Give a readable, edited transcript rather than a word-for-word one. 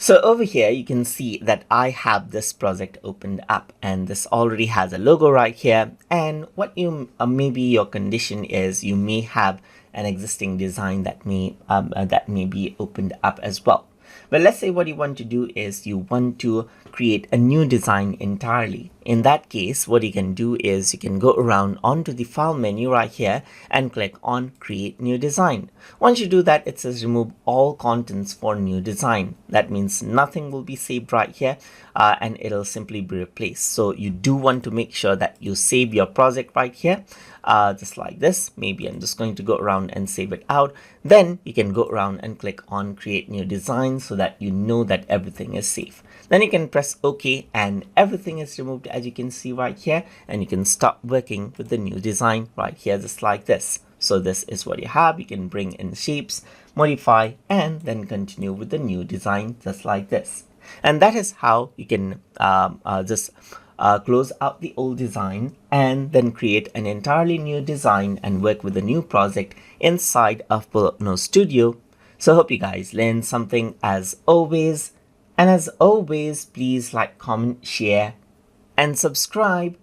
So over here, you can see that I have this project opened up and this already has a logo right here. And what you maybe your condition is you may have an existing design that may be opened up as well. But let's say what you want to do is you want to create a new design entirely. In that case, what you can do is you can go around onto the file menu right here and click on create new design. Once you do that, it says remove all contents for new design. That means nothing will be saved right here and it'll simply be replaced. So you do want to make sure that you save your project right here. Just like this. Maybe I'm just going to go around and save it out. Then you can go around and click on create new design so that you know that everything is safe. Then you can press OK and everything is removed, as you can see right here, and you can start working with the new design right here, just like this. So this is what you have. You can bring in shapes, modify, and then continue with the new design just like this. And that is how you can just close out the old design and then create an entirely new design and work with a new project inside of Polotno Studio. So hope you guys learned something as always. And as always, please like, comment, share, and subscribe.